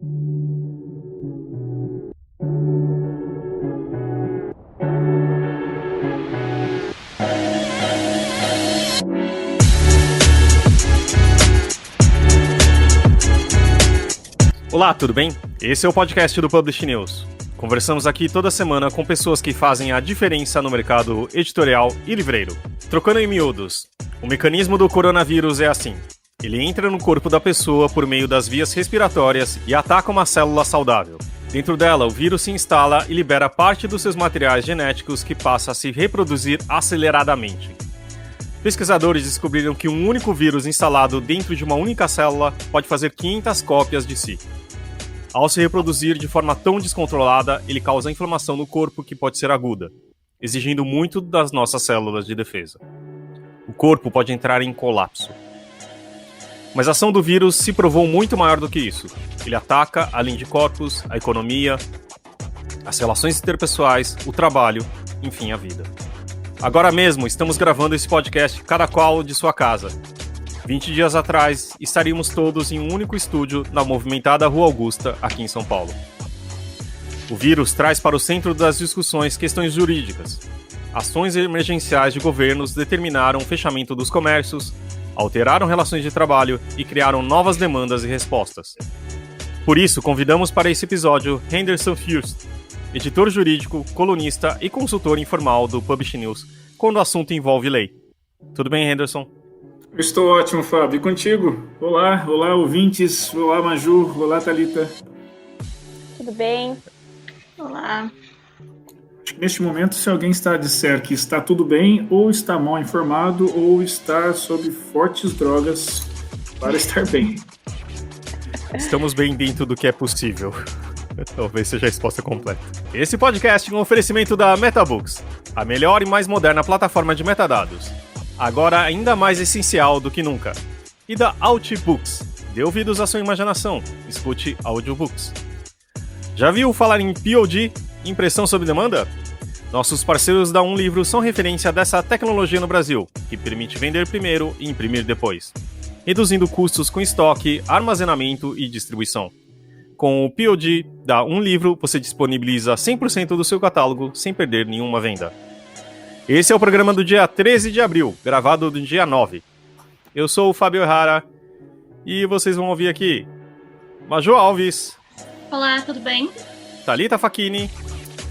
Olá, tudo bem? Esse é o podcast do Publish News. Conversamos aqui toda semana com pessoas que fazem a diferença no mercado editorial e livreiro. Trocando em miúdos, o mecanismo do coronavírus é assim. Ele entra no corpo da pessoa por meio das vias respiratórias e ataca uma célula saudável. Dentro dela, o vírus se instala e libera parte dos seus materiais genéticos que passa a se reproduzir aceleradamente. Pesquisadores descobriram que um único vírus instalado dentro de uma única célula pode fazer 500 cópias de si. Ao se reproduzir de forma tão descontrolada, ele causa inflamação no corpo que pode ser aguda, exigindo muito das nossas células de defesa. O corpo pode entrar em colapso. Mas a ação do vírus se provou muito maior do que isso. Ele ataca, além de corpos, a economia, as relações interpessoais, o trabalho, enfim, a vida. Agora mesmo, estamos gravando esse podcast cada qual de sua casa. 20 dias atrás, estaríamos todos em um único estúdio na movimentada Rua Augusta, aqui em São Paulo. O vírus traz para o centro das discussões questões jurídicas. Ações emergenciais de governos determinaram o fechamento dos comércios, alteraram relações de trabalho e criaram novas demandas e respostas. Por isso, convidamos para esse episódio Henderson Fürst, editor jurídico, colunista e consultor informal do Publish News, quando o assunto envolve lei. Tudo bem, Henderson? Eu estou ótimo, Fábio. E contigo? Olá, ouvintes. Olá, Maju. Olá, Thalita. Tudo bem? Olá. Acho que neste momento, se alguém está a dizer que está tudo bem, ou está mal informado, ou está sob fortes drogas para estar bem. Estamos bem dentro do que é possível. Talvez seja a resposta completa. Esse podcast é um oferecimento da MetaBooks, a melhor e mais moderna plataforma de metadados. Agora ainda mais essencial do que nunca. E da Outbooks. Dê ouvidos à sua imaginação. Escute audiobooks. Já viu falar em POD, impressão sob demanda? Nossos parceiros da Livro são referência dessa tecnologia no Brasil, que permite vender primeiro e imprimir depois, reduzindo custos com estoque, armazenamento e distribuição. Com o POD da Livro, você disponibiliza 100% do seu catálogo sem perder nenhuma venda. Esse é o programa do dia 13 de abril, gravado do dia 9. Eu sou o Fábio Errara e vocês vão ouvir aqui Maju Alves. Olá, tudo bem? Thalita Facchini.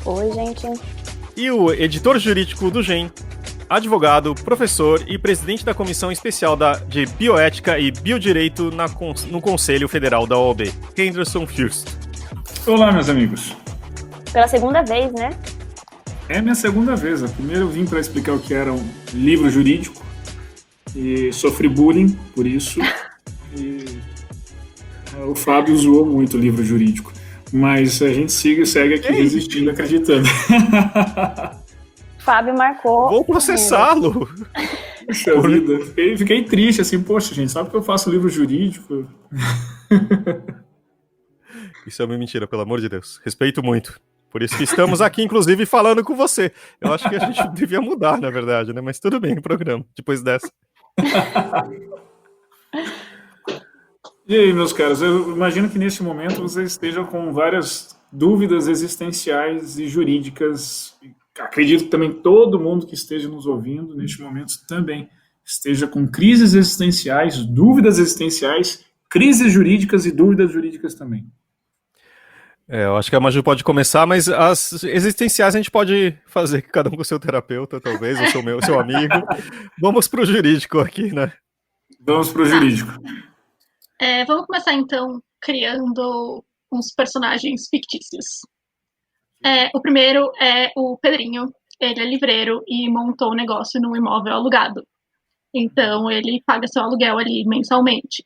Oi, gente. E o editor jurídico do GEM, advogado, professor e presidente da Comissão Especial de Bioética e Biodireito no Conselho Federal da OAB, Henderson Fürst. Olá, meus amigos. Pela segunda vez, né? É minha segunda vez. A primeira eu vim para explicar o que era um livro jurídico e sofri bullying por isso. E o Fábio zoou muito o livro jurídico. Mas a gente segue aqui resistindo, acreditando. Fábio marcou. Vou processá-lo. Puxa vida. Fiquei triste, assim, poxa, gente, sabe que eu faço livro jurídico? Isso é uma mentira, pelo amor de Deus. Respeito muito. Por isso que estamos aqui, inclusive, falando com você. Eu acho que a gente devia mudar, na verdade, né? Mas tudo bem o programa, depois dessa. E aí, meus caros, eu imagino que neste momento vocês estejam com várias dúvidas existenciais e jurídicas. Acredito que também todo mundo que esteja nos ouvindo neste momento também esteja com crises existenciais, dúvidas existenciais, crises jurídicas e dúvidas jurídicas também. Eu acho que a Maju pode começar, mas as existenciais a gente pode fazer cada um com o seu terapeuta, talvez, ou seu amigo. Vamos pro jurídico aqui, né? Vamos pro jurídico. Vamos começar, então, criando uns personagens fictícios. O primeiro é o Pedrinho. Ele é livreiro e montou um negócio num imóvel alugado. Então, ele paga seu aluguel ali mensalmente.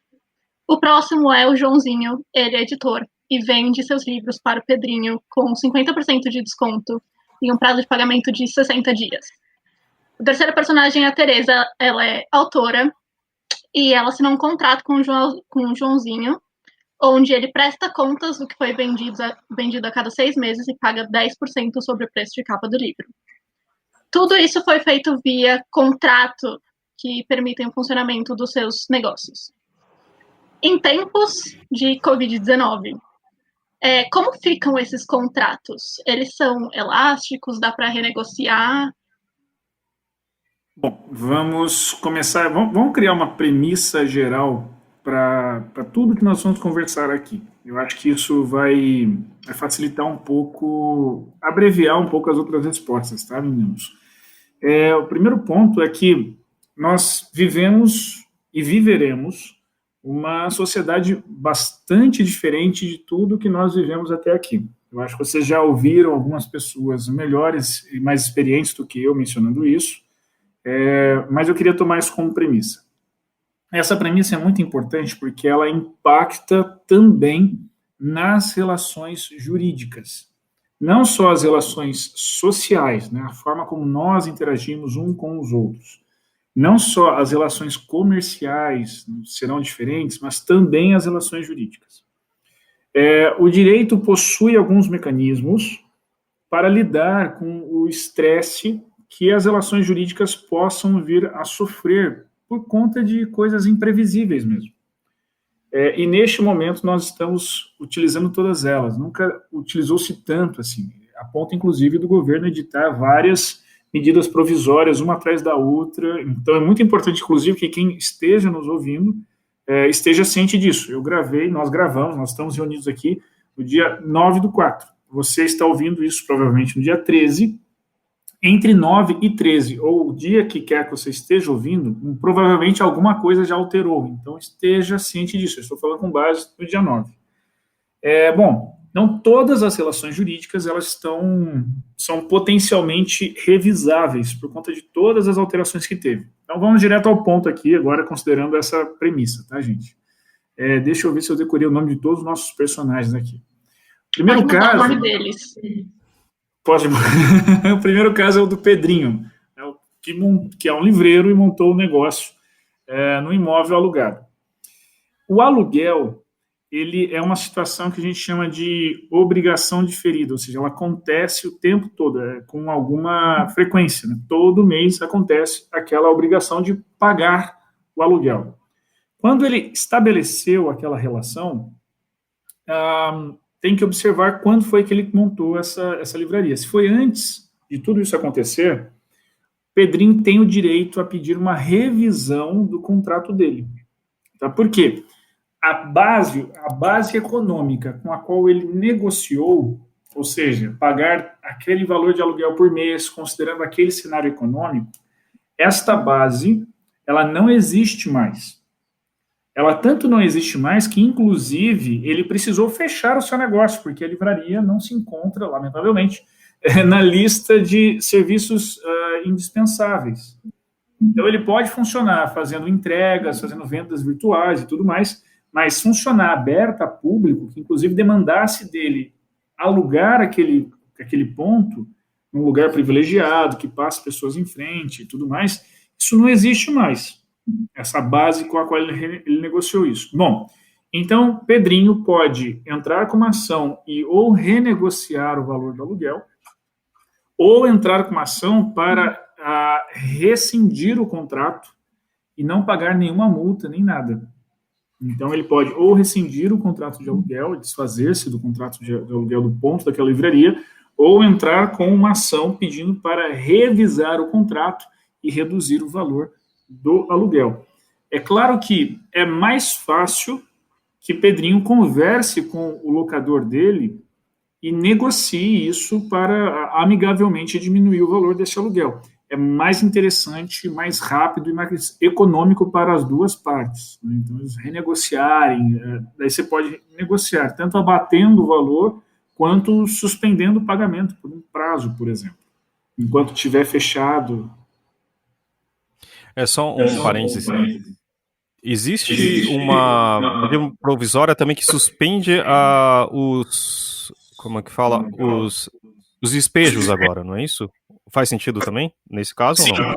O próximo é o Joãozinho. Ele é editor e vende seus livros para o Pedrinho com 50% de desconto e um prazo de pagamento de 60 dias. O terceiro personagem é a Tereza. Ela é autora e ela assinou um contrato com o Joãozinho, onde ele presta contas do que foi vendido a cada 6 meses e paga 10% sobre o preço de capa do livro. Tudo isso foi feito via contrato que permitem o funcionamento dos seus negócios. Em tempos de Covid-19, Como ficam esses contratos? Eles são elásticos? Dá para renegociar? Bom, vamos começar. Vamos criar uma premissa geral para tudo que nós vamos conversar aqui. Eu acho que isso vai facilitar um pouco, abreviar um pouco as outras respostas, tá, meninos? O primeiro ponto é que nós vivemos e viveremos uma sociedade bastante diferente de tudo que nós vivemos até aqui. Eu acho que vocês já ouviram algumas pessoas melhores e mais experientes do que eu mencionando isso, mas eu queria tomar isso como premissa. Essa premissa é muito importante porque ela impacta também nas relações jurídicas. Não só as relações sociais, né, a forma como nós interagimos um com os outros. Não só as relações comerciais serão diferentes, mas também as relações jurídicas. O direito possui alguns mecanismos para lidar com o estresse que as relações jurídicas possam vir a sofrer por conta de coisas imprevisíveis mesmo. E neste momento nós estamos utilizando todas elas. Nunca utilizou-se tanto assim, a ponto inclusive do governo editar várias medidas provisórias, uma atrás da outra. Então é muito importante, inclusive, que quem esteja nos ouvindo esteja ciente disso. Nós gravamos, nós estamos reunidos aqui no dia 9/4. Você está ouvindo isso provavelmente no dia 13. Entre 9 e 13, ou o dia que quer que você esteja ouvindo, provavelmente alguma coisa já alterou. Então esteja ciente disso. Eu estou falando com base no dia 9. Bom, não todas as relações jurídicas elas são potencialmente revisáveis por conta de todas as alterações que teve. Então vamos direto ao ponto aqui, agora considerando essa premissa, tá, gente? Deixa eu ver se eu decorei o nome de todos os nossos personagens aqui. Primeiro caso... o nome deles. Pode. O primeiro caso é o do Pedrinho, que é um livreiro e montou o negócio no imóvel alugado. O aluguel, ele é uma situação que a gente chama de obrigação diferida, ou seja, ela acontece o tempo todo, com alguma frequência, né? Todo mês acontece aquela obrigação de pagar o aluguel. Quando ele estabeleceu aquela relação, tem que observar quando foi que ele montou essa livraria. Se foi antes de tudo isso acontecer, Pedrinho tem o direito a pedir uma revisão do contrato dele. Tá? Por quê? A base econômica com a qual ele negociou, ou seja, pagar aquele valor de aluguel por mês, considerando aquele cenário econômico, esta base, ela não existe mais. Ela tanto não existe mais que, inclusive, ele precisou fechar o seu negócio, porque a livraria não se encontra, lamentavelmente, na lista de serviços indispensáveis. Então, ele pode funcionar fazendo entregas, fazendo vendas virtuais e tudo mais, mas funcionar aberto a público, que inclusive demandasse dele alugar aquele ponto, num lugar privilegiado, que passe pessoas em frente e tudo mais, isso não existe mais. Essa base com a qual ele negociou isso. Bom, então Pedrinho pode entrar com uma ação e ou renegociar o valor do aluguel, ou entrar com uma ação para rescindir o contrato e não pagar nenhuma multa, nem nada. Então ele pode ou rescindir o contrato de aluguel, desfazer-se do contrato de aluguel do ponto daquela livraria, ou entrar com uma ação pedindo para revisar o contrato e reduzir o valor do aluguel. É claro que é mais fácil que Pedrinho converse com o locador dele e negocie isso para amigavelmente diminuir o valor desse aluguel. É mais interessante, mais rápido e mais econômico para as duas partes. Então, eles renegociarem, daí você pode negociar, tanto abatendo o valor, quanto suspendendo o pagamento por um prazo, por exemplo, enquanto estiver fechado. Só um parênteses. Existe uma medida provisória também que suspende os despejos agora, não é isso? Faz sentido também, nesse caso, Sim, ou não?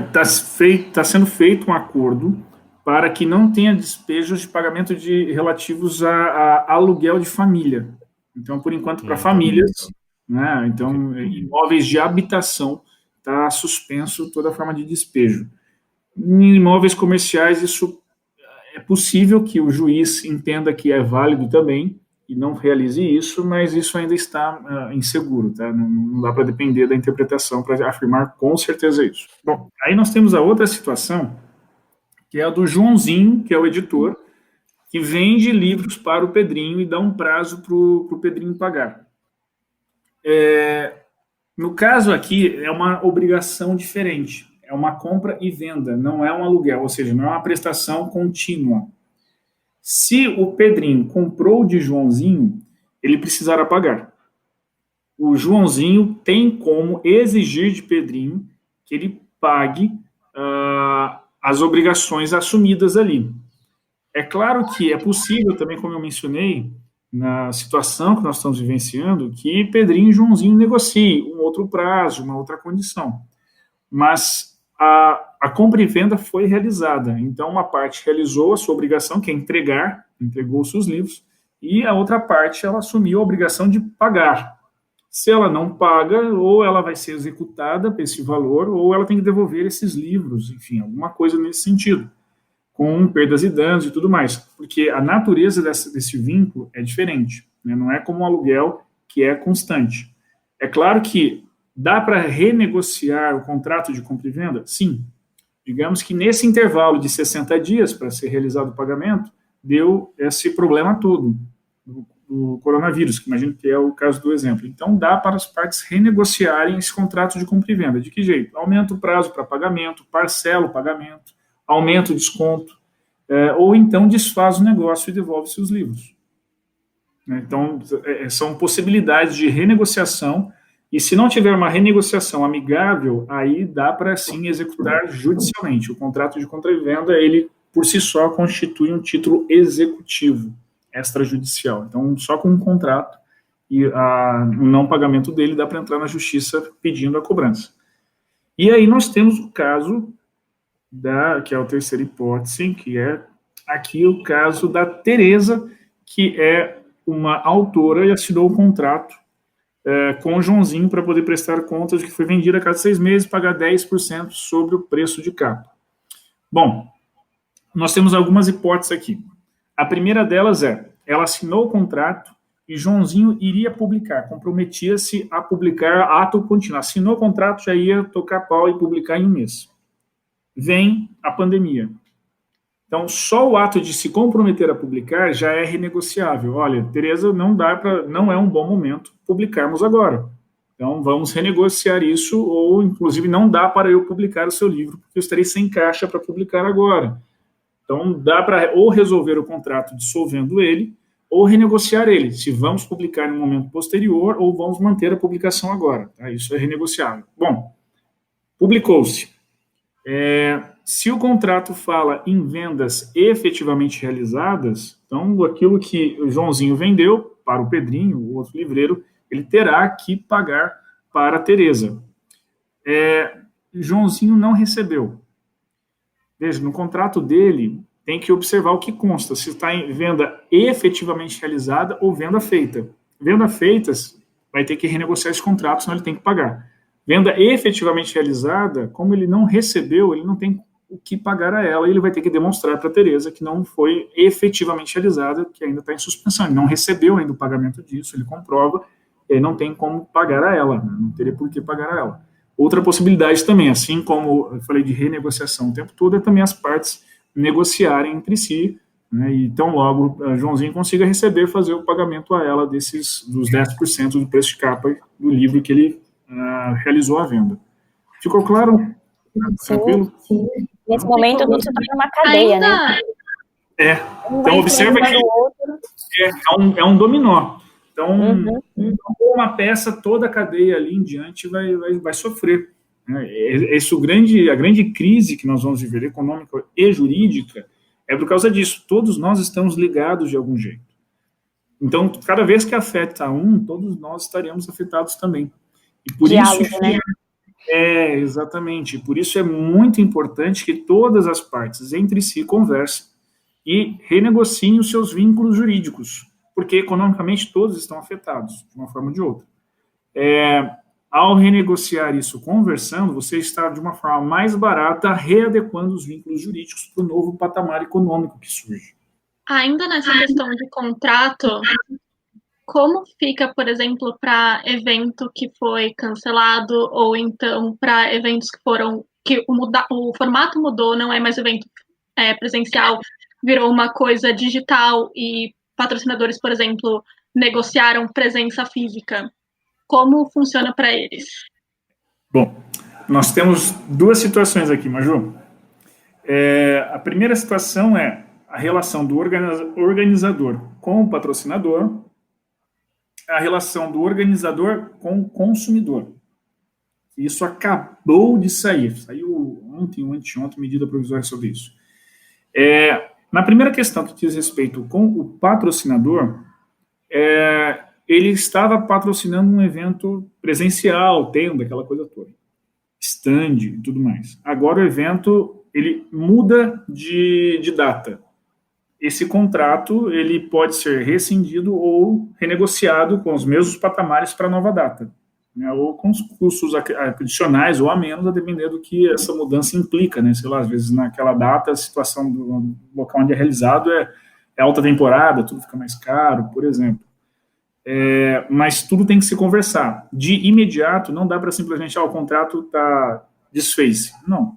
Está sendo feito um acordo para que não tenha despejos de pagamento relativos a aluguel de família. Então, por enquanto, para famílias, né? Então, imóveis de habitação, está suspenso toda forma de despejo. Em imóveis comerciais, isso é possível que o juiz entenda que é válido também, e não realize isso, mas isso ainda está inseguro, tá? Não dá para depender da interpretação para afirmar com certeza isso. Bom, aí nós temos a outra situação, que é a do Joãozinho, que é o editor, que vende livros para o Pedrinho e dá um prazo para o Pedrinho pagar. No caso aqui, é uma obrigação diferente. É uma compra e venda, não é um aluguel, ou seja, não é uma prestação contínua. Se o Pedrinho comprou de Joãozinho, ele precisará pagar. O Joãozinho tem como exigir de Pedrinho que ele pague as obrigações assumidas ali. É claro que é possível também, como eu mencionei, na situação que nós estamos vivenciando, que Pedrinho e Joãozinho negociem um outro prazo, uma outra condição. Mas a compra e venda foi realizada. Então, uma parte realizou a sua obrigação, que é entregar, entregou os seus livros, e a outra parte, ela assumiu a obrigação de pagar. Se ela não paga, ou ela vai ser executada por esse valor, ou ela tem que devolver esses livros, enfim, alguma coisa nesse sentido, com perdas e danos e tudo mais, porque a natureza desse vínculo é diferente, né? Não é como um aluguel que é constante. É claro que dá para renegociar o contrato de compra e venda? Sim. Digamos que nesse intervalo de 60 dias para ser realizado o pagamento, deu esse problema todo do coronavírus, que imagino que é o caso do exemplo. Então, dá para as partes renegociarem esse contrato de compra e venda. De que jeito? Aumenta o prazo para pagamento, parcela o pagamento, aumenta o desconto, ou então desfaz o negócio e devolve seus livros. Então, são possibilidades de renegociação, e se não tiver uma renegociação amigável, aí dá para, sim, executar judicialmente. O contrato de compra e venda, ele, por si só, constitui um título executivo, extrajudicial. Então, só com um contrato e o não pagamento dele, dá para entrar na justiça pedindo a cobrança. E aí nós temos o caso que é a terceira hipótese, que é aqui o caso da Tereza, que é uma autora e assinou um contrato com o Joãozinho para poder prestar contas de que foi vendida a cada 6 meses, pagar 10% sobre o preço de capa. Bom, nós temos algumas hipóteses aqui. A primeira delas ela assinou o contrato e Joãozinho iria publicar, comprometia-se a publicar ato contínuo. Assinou o contrato, já ia tocar pau e publicar em um mês. Vem a pandemia. Então, só o ato de se comprometer a publicar já é renegociável. Olha, Tereza, não é um bom momento publicarmos agora. Então, vamos renegociar isso, ou, inclusive, não dá para eu publicar o seu livro, porque eu estarei sem caixa para publicar agora. Então, dá para ou resolver o contrato dissolvendo ele, ou renegociar ele, se vamos publicar em um momento posterior, ou vamos manter a publicação agora. Tá? Isso é renegociável. Bom, publicou-se. Se o contrato fala em vendas efetivamente realizadas, então aquilo que o Joãozinho vendeu para o Pedrinho, o outro livreiro, ele terá que pagar para a Tereza. Joãozinho não recebeu. Veja, no contrato dele tem que observar o que consta, se está em venda efetivamente realizada ou venda feita. Venda feitas, vai ter que renegociar esse contrato, senão ele tem que pagar. Venda efetivamente realizada, como ele não recebeu, ele não tem o que pagar a ela, e ele vai ter que demonstrar para a Tereza que não foi efetivamente realizada, que ainda está em suspensão, ele não recebeu ainda o pagamento disso, ele comprova, e aí não tem como pagar a ela, né? Não teria por que pagar a ela. Outra possibilidade também, assim como eu falei de renegociação o tempo todo, é também as partes negociarem entre si, né, e então logo Joãozinho consiga fazer o pagamento a ela dos 10% do preço de capa do livro que ele realizou a venda. Ficou claro? Tranquilo? Sim. Nesse momento, tudo se torna uma cadeia, né? Então, observa que é um dominó. Então, uma peça, toda a cadeia ali em diante vai sofrer. A grande crise que nós vamos viver, econômica e jurídica, é por causa disso. Todos nós estamos ligados de algum jeito. Então, cada vez que afeta todos nós estaremos afetados também. E por diálogo, isso né? Exatamente. Por isso é muito importante que todas as partes entre si conversem e renegociem os seus vínculos jurídicos, porque economicamente todos estão afetados, de uma forma ou de outra. Ao renegociar isso conversando, você está, de uma forma mais barata, readequando os vínculos jurídicos para o novo patamar econômico que surge. Ainda nessa questão de contrato, como fica, por exemplo, para evento que foi cancelado, ou então para eventos que o formato mudou, não é mais evento presencial, virou uma coisa digital e patrocinadores, por exemplo, negociaram presença física. Como funciona para eles? Bom, nós temos duas situações aqui, Maju. A primeira situação é a relação do organizador com o patrocinador, a relação do organizador com o consumidor. Isso acabou de sair. Saiu ontem ou anteontem, medida provisória sobre isso. Na primeira questão que diz respeito com o patrocinador, ele estava patrocinando um evento presencial, tenda, aquela coisa toda, stand e tudo mais. Agora o evento, ele muda de data. Esse contrato, ele pode ser rescindido ou renegociado com os mesmos patamares para a nova data, né, ou com os custos adicionais ou a menos, a depender do que essa mudança implica, né, sei lá, às vezes naquela data a situação do local onde é realizado é alta temporada, tudo fica mais caro, por exemplo. Mas tudo tem que se conversar. De imediato, não dá para simplesmente, o contrato está desfez. Não.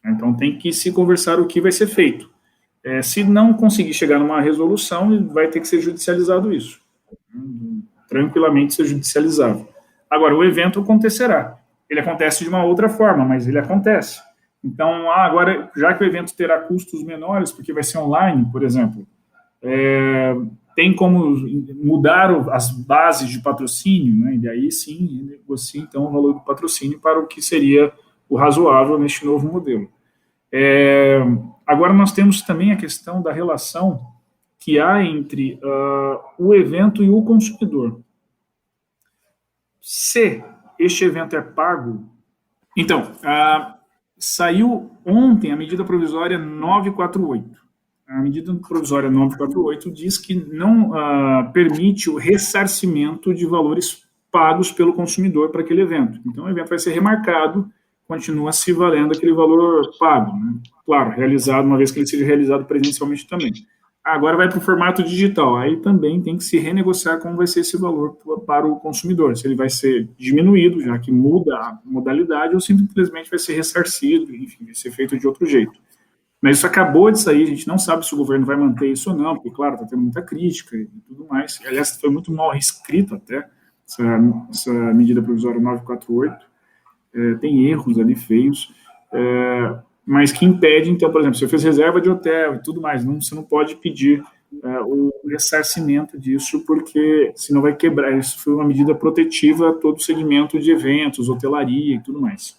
Então tem que se conversar o que vai ser feito. Se não conseguir chegar numa resolução, vai ter que ser judicializado isso. Tranquilamente ser judicializado. Agora, o evento acontecerá. Ele acontece de uma outra forma, mas ele acontece. Então, agora, já que o evento terá custos menores, porque vai ser online, por exemplo, tem como mudar as bases de patrocínio, né? E aí sim, negocia então o valor do patrocínio para o que seria o razoável neste novo modelo. Agora nós temos também a questão da relação que há entre o evento e o consumidor. Se este evento é pago, então, saiu ontem a medida provisória 948. A medida provisória 948 diz que não permite o ressarcimento de valores pagos pelo consumidor para aquele evento. Então, o evento vai ser remarcado, continua se valendo aquele valor pago, né? Claro, realizado, uma vez que ele seja realizado presencialmente também. Agora vai para o formato digital, aí também tem que se renegociar como vai ser esse valor para o consumidor, se ele vai ser diminuído, já que muda a modalidade, ou simplesmente vai ser ressarcido, enfim, vai ser feito de outro jeito. Mas isso acabou de sair, a gente não sabe se o governo vai manter isso ou não, porque, claro, está tendo muita crítica e tudo mais. Aliás, foi muito mal escrito até, essa medida provisória 948, tem erros ali feios, mas que impede, então, por exemplo, se você fez reserva de hotel e tudo mais, você não pode pedir o ressarcimento disso, porque senão vai quebrar. Isso foi uma medida protetiva a todo o segmento de eventos, hotelaria e tudo mais.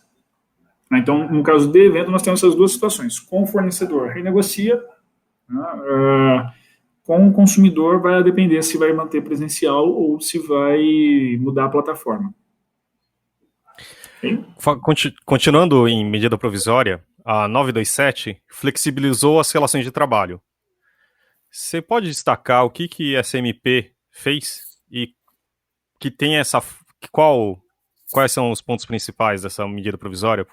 Então, no caso de evento, nós temos essas duas situações. Com o fornecedor, renegocia, né, com o consumidor, vai depender se vai manter presencial ou se vai mudar a plataforma. Continuando em medida provisória, a 927 flexibilizou as relações de trabalho. Você pode destacar o que essa MP fez e que tem quais são os pontos principais dessa medida provisória?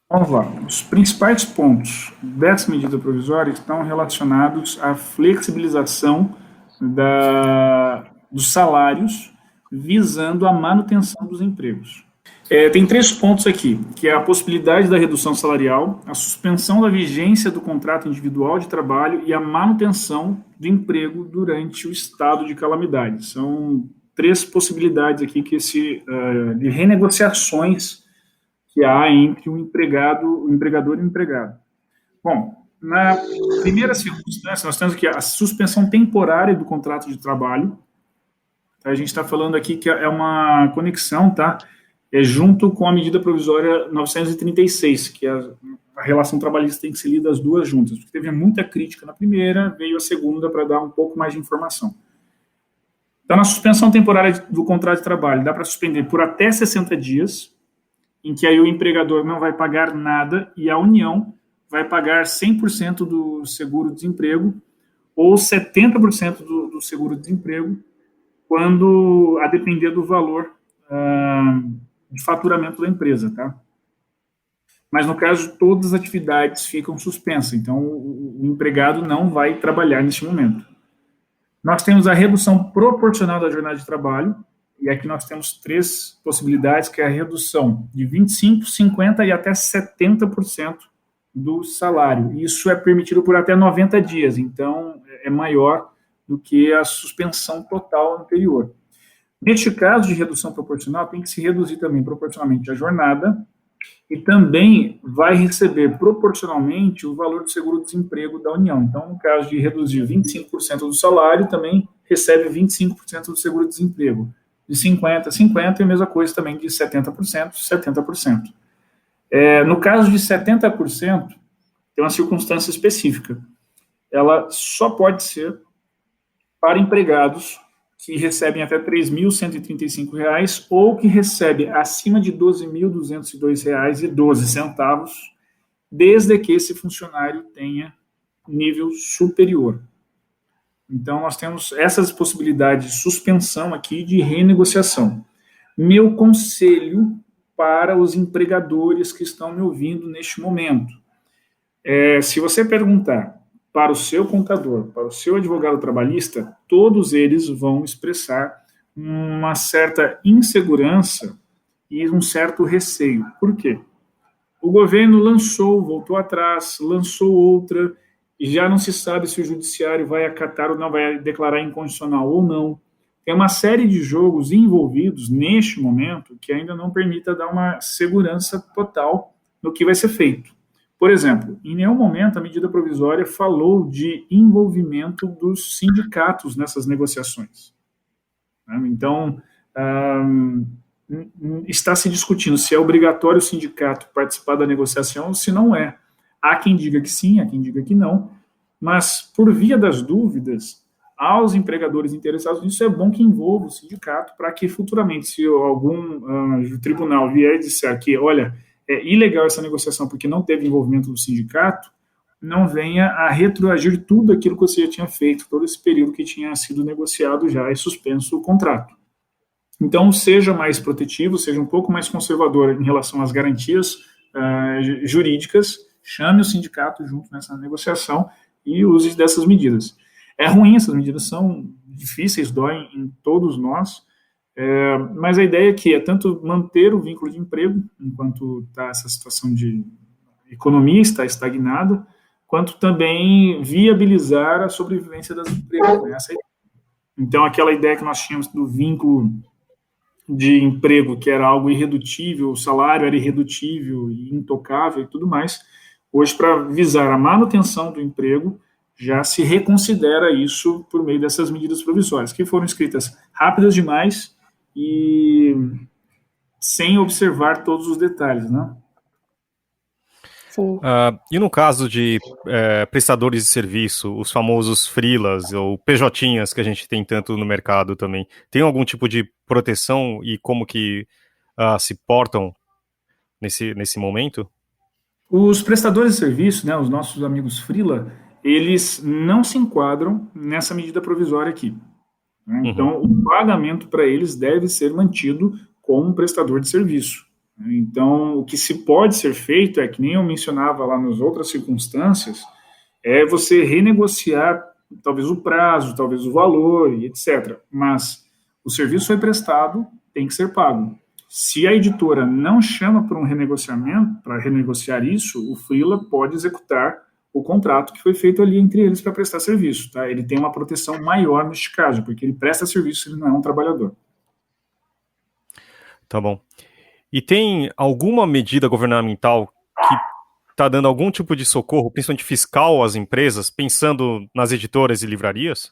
Vamos lá. Os principais pontos dessa medida provisória estão relacionados à flexibilização dos salários visando a manutenção dos empregos. Tem 3 pontos aqui, que é a possibilidade da redução salarial, a suspensão da vigência do contrato individual de trabalho e a manutenção do emprego durante o estado de calamidade. São 3 possibilidades aqui de renegociações que há entre o empregador e o empregado. Bom, na primeira circunstância, nós temos aqui a suspensão temporária do contrato de trabalho. A gente está falando aqui que é uma conexão, tá? Junto com a medida provisória 936, que a relação trabalhista tem que ser lida as duas juntas, porque teve muita crítica na primeira, veio a segunda para dar um pouco mais de informação. Então, na suspensão temporária do contrato de trabalho, dá para suspender por até 60 dias, em que aí o empregador não vai pagar nada e a União vai pagar 100% do seguro-desemprego ou 70% do seguro-desemprego, quando a depender do valor de faturamento da empresa, tá? Mas, no caso, todas as atividades ficam suspensas, então o empregado não vai trabalhar neste momento. Nós temos a redução proporcional da jornada de trabalho, e aqui nós temos 3 possibilidades, que é a redução de 25%, 50% e até 70% do salário. Isso é permitido por até 90 dias, então é maior do que a suspensão total anterior. Neste caso de redução proporcional, tem que se reduzir também proporcionalmente a jornada, e também vai receber proporcionalmente o valor do seguro-desemprego da União. Então, no caso de reduzir 25% do salário, também recebe 25% do seguro-desemprego. De 50% 50%, e a mesma coisa também de 70%, 70%. No caso de 70%, tem uma circunstância específica. Ela só pode ser para empregados que recebem até R$ 3.135 ou que recebem acima de R$ 12.202,12, desde que esse funcionário tenha nível superior. Então, nós temos essas possibilidades de suspensão aqui de renegociação. Meu conselho para os empregadores que estão me ouvindo neste momento se você perguntar para o seu contador, para o seu advogado trabalhista, todos eles vão expressar uma certa insegurança e um certo receio. Por quê? O governo lançou, voltou atrás, lançou outra, e já não se sabe se o judiciário vai acatar ou não, vai declarar inconstitucional ou não. Tem uma série de jogos envolvidos neste momento que ainda não permita dar uma segurança total no que vai ser feito. Por exemplo, em nenhum momento a medida provisória falou de envolvimento dos sindicatos nessas negociações. Então, está se discutindo se é obrigatório o sindicato participar da negociação ou se não é. Há quem diga que sim, há quem diga que não, mas por via das dúvidas, aos empregadores interessados nisso, é bom que envolva o sindicato para que futuramente, se algum tribunal vier e disser que, olha, é ilegal essa negociação porque não teve envolvimento do sindicato, não venha a retroagir tudo aquilo que você já tinha feito, todo esse período que tinha sido negociado já e suspenso o contrato. Então, seja mais protetivo, seja um pouco mais conservador em relação às garantias jurídicas, chame o sindicato junto nessa negociação e use dessas medidas. É ruim, essas medidas são difíceis, doem em todos nós, mas a ideia aqui é tanto manter o vínculo de emprego, enquanto está essa situação de economia está estagnada, quanto também viabilizar a sobrevivência das empresas. Né? Então, aquela ideia que nós tínhamos do vínculo de emprego, que era algo irredutível, o salário era irredutível e intocável e tudo mais, hoje, para visar a manutenção do emprego, já se reconsidera isso por meio dessas medidas provisórias, que foram escritas rápidas demais e sem observar todos os detalhes, né? Sim. E no caso de prestadores de serviço, os famosos freelas ou PJinhas que a gente tem tanto no mercado também, tem algum tipo de proteção e como que se portam nesse momento? Os prestadores de serviço, né, os nossos amigos freela, eles não se enquadram nessa medida provisória aqui. Né? Então, o pagamento para eles deve ser mantido como um prestador de serviço. Então, o que se pode ser feito é, que nem eu mencionava lá nas outras circunstâncias, é você renegociar talvez o prazo, talvez o valor, etc. Mas o serviço foi prestado, tem que ser pago. Se a editora não chama para um renegociamento, para renegociar isso, o freela pode executar o contrato que foi feito ali entre eles para prestar serviço. Tá? Ele tem uma proteção maior neste caso, porque ele presta serviço, ele não é um trabalhador. Tá bom. E tem alguma medida governamental que está dando algum tipo de socorro, principalmente fiscal, às empresas, pensando nas editoras e livrarias?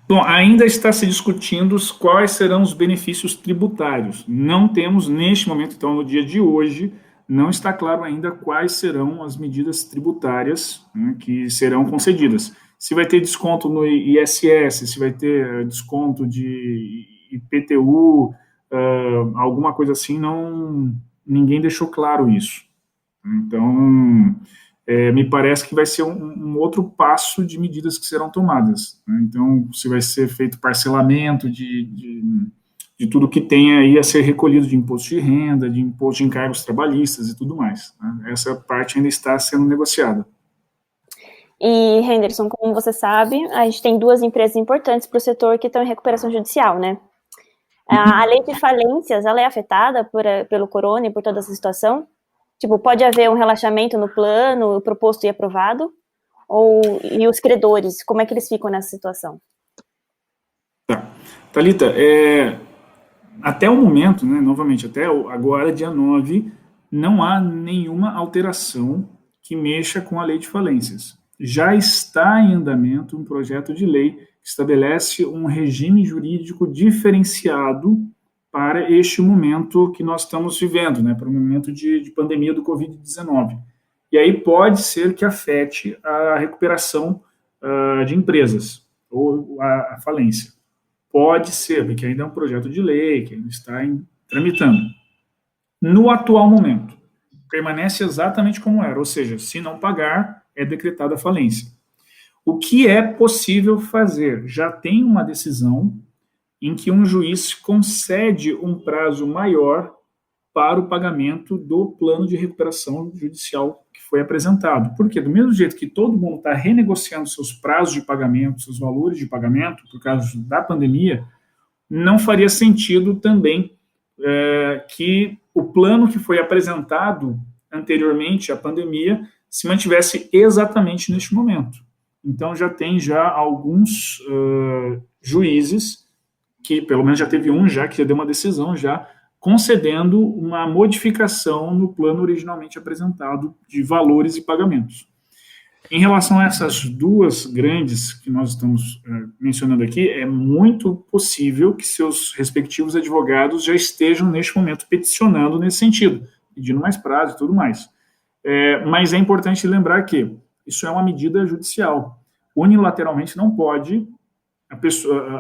Bom, ainda está se discutindo quais serão os benefícios tributários. Não temos neste momento, então, no dia de hoje, não está claro ainda quais serão as medidas tributárias, né, que serão concedidas. Se vai ter desconto no ISS, se vai ter desconto de IPTU, alguma coisa assim, ninguém deixou claro isso. Então, me parece que vai ser um outro passo de medidas que serão tomadas. Né? Então, se vai ser feito parcelamento de tudo que tem aí a ser recolhido de imposto de renda, de imposto de encargos trabalhistas e tudo mais. Né? Essa parte ainda está sendo negociada. E, Henderson, como você sabe, a gente tem 2 empresas importantes para o setor que estão em recuperação judicial, né? A lei de falências, ela é afetada pelo corona e por toda essa situação? Tipo, pode haver um relaxamento no plano proposto e aprovado? E os credores, como é que eles ficam nessa situação? Tá. Thalita, até o momento, né, novamente, até agora, dia 9, não há nenhuma alteração que mexa com a lei de falências. Já está em andamento um projeto de lei que estabelece um regime jurídico diferenciado para este momento que nós estamos vivendo, né, para o momento de pandemia do Covid-19. E aí pode ser que afete a recuperação de empresas, ou a falência. Pode ser, porque ainda é um projeto de lei, que ainda está tramitando. No atual momento, permanece exatamente como era, ou seja, se não pagar, é decretada a falência. O que é possível fazer? Já tem uma decisão em que um juiz concede um prazo maior para o pagamento do plano de recuperação judicial que foi apresentado. Porque, do mesmo jeito que todo mundo está renegociando seus prazos de pagamento, seus valores de pagamento, por causa da pandemia, não faria sentido também que o plano que foi apresentado anteriormente à pandemia se mantivesse exatamente neste momento. Então, já tem alguns juízes, que pelo menos já teve um que já deu uma decisão já, concedendo uma modificação no plano originalmente apresentado de valores e pagamentos. Em relação a essas 2 grandes que nós estamos mencionando aqui, é muito possível que seus respectivos advogados já estejam, neste momento, peticionando nesse sentido, pedindo mais prazo e tudo mais. Mas é importante lembrar que isso é uma medida judicial. Unilateralmente não pode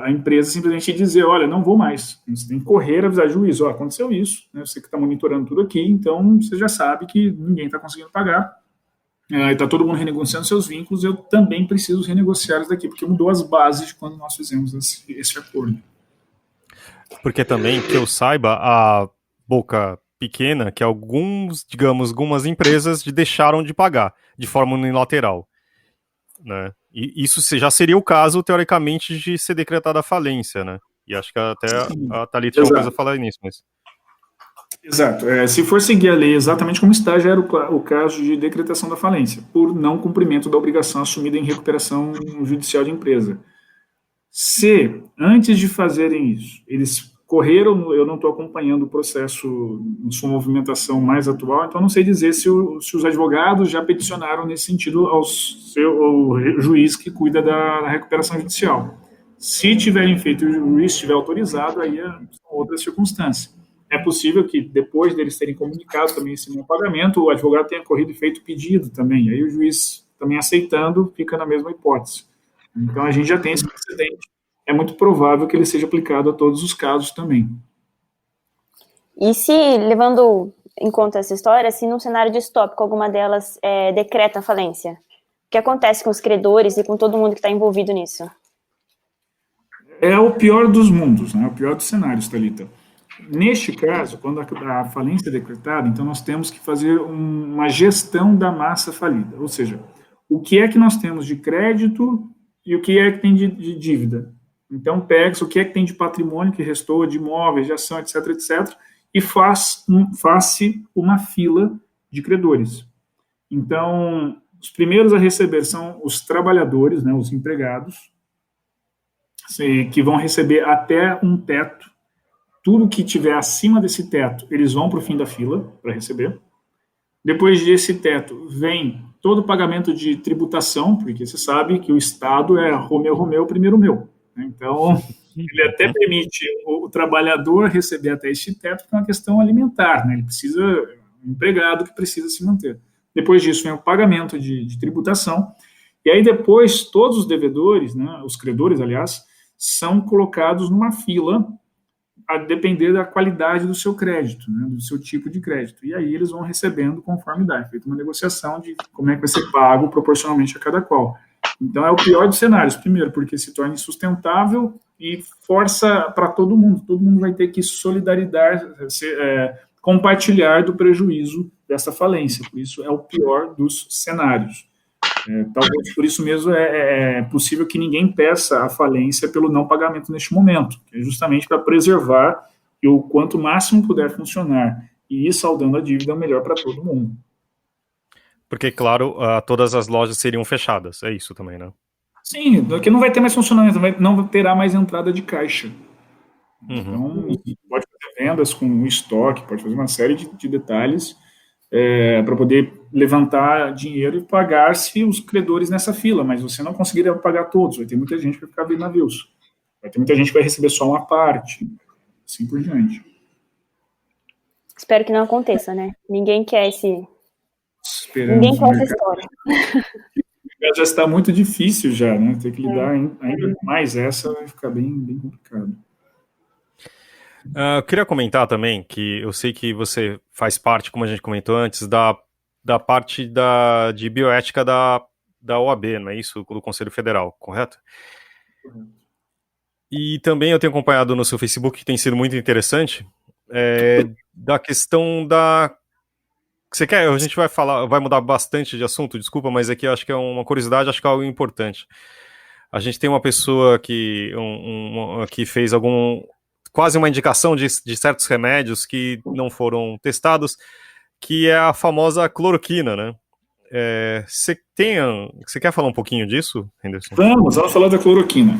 a empresa simplesmente dizer, olha, não vou mais. Você tem que correr, avisar o juiz, aconteceu isso, né? Você que está monitorando tudo aqui, então você já sabe que ninguém está conseguindo pagar, está todo mundo renegociando seus vínculos, eu também preciso renegociar isso daqui, porque mudou as bases de quando nós fizemos esse acordo. Porque também, que eu saiba, a boca pequena, que algumas empresas deixaram de pagar de forma unilateral, né? E isso já seria o caso, teoricamente, de ser decretada a falência, né? E acho que até a Thalita tinha uma coisa a falar nisso. Mas... Exato. Se for seguir a lei exatamente como está, já era o caso de decretação da falência, por não cumprimento da obrigação assumida em recuperação judicial de empresa. Se, antes de fazerem isso, eles correram, eu não estou acompanhando o processo em sua movimentação mais atual, então não sei dizer se os advogados já peticionaram nesse sentido ao juiz que cuida da recuperação judicial. Se tiverem feito, o juiz estiver autorizado, aí são outras circunstâncias. É possível que, depois deles terem comunicado também esse não pagamento, o advogado tenha corrido e feito pedido também, aí o juiz também aceitando, fica na mesma hipótese. Então a gente já tem esse precedente. É muito provável que ele seja aplicado a todos os casos também. E se, levando em conta essa história, se num cenário distópico alguma delas decreta a falência, o que acontece com os credores e com todo mundo que está envolvido nisso? É o pior dos mundos, né? O pior dos cenários, Thalita. Neste caso, quando a falência é decretada, então nós temos que fazer uma gestão da massa falida, ou seja, o que é que nós temos de crédito e o que é que tem de dívida. Então, pega-se o que é que tem de patrimônio que restou, de imóveis, de ação, etc., etc., e faz-se uma fila de credores. Então, os primeiros a receber são os trabalhadores, né, os empregados, que vão receber até um teto. Tudo que tiver acima desse teto, eles vão para o fim da fila para receber. Depois desse teto, vem todo o pagamento de tributação, porque você sabe que o Estado é Romeu, primeiro meu. Então, ele até permite o trabalhador receber até este teto, que é uma questão alimentar, né? Ele precisa, um empregado que precisa se manter. Depois disso, vem o pagamento de tributação, e aí depois todos os devedores, né, os credores, aliás, são colocados numa fila a depender da qualidade do seu crédito, né, do seu tipo de crédito. E aí eles vão recebendo conforme dá. É feita uma negociação de como é que vai ser pago proporcionalmente a cada qual. Então, é o pior dos cenários. Primeiro, porque se torna insustentável e força para todo mundo. Todo mundo vai ter que compartilhar do prejuízo dessa falência. Por isso, é o pior dos cenários. Talvez por isso mesmo é possível que ninguém peça a falência pelo não pagamento neste momento, que é justamente para preservar e o quanto máximo puder funcionar e ir saldando a dívida melhor para todo mundo. Porque, claro, todas as lojas seriam fechadas, é isso também, né? Sim, porque não vai ter mais funcionamento, não terá mais entrada de caixa. Então, pode fazer vendas com estoque, pode fazer uma série de detalhes para poder levantar dinheiro e pagar-se os credores nessa fila, mas você não conseguiria pagar todos, vai ter muita gente que vai ficar abrindo navios, vai ter muita gente que vai receber só uma parte, assim por diante. Espero que não aconteça, né? Ninguém quer essa história. Já está muito difícil já, né? Ter que lidar ainda com mais essa vai ficar bem complicado. Eu queria comentar também que eu sei que você faz parte, como a gente comentou antes, da parte de bioética da OAB, não é isso? Do Conselho Federal, correto? E também eu tenho acompanhado no seu Facebook, que tem sido muito interessante, da questão da... Você quer? A gente vai mudar bastante de assunto, desculpa, mas aqui eu acho que é uma curiosidade, acho que é algo importante. A gente tem uma pessoa que fez quase uma indicação de certos remédios que não foram testados, que é a famosa cloroquina, né? Você quer falar um pouquinho disso, Henderson? Vamos falar da cloroquina.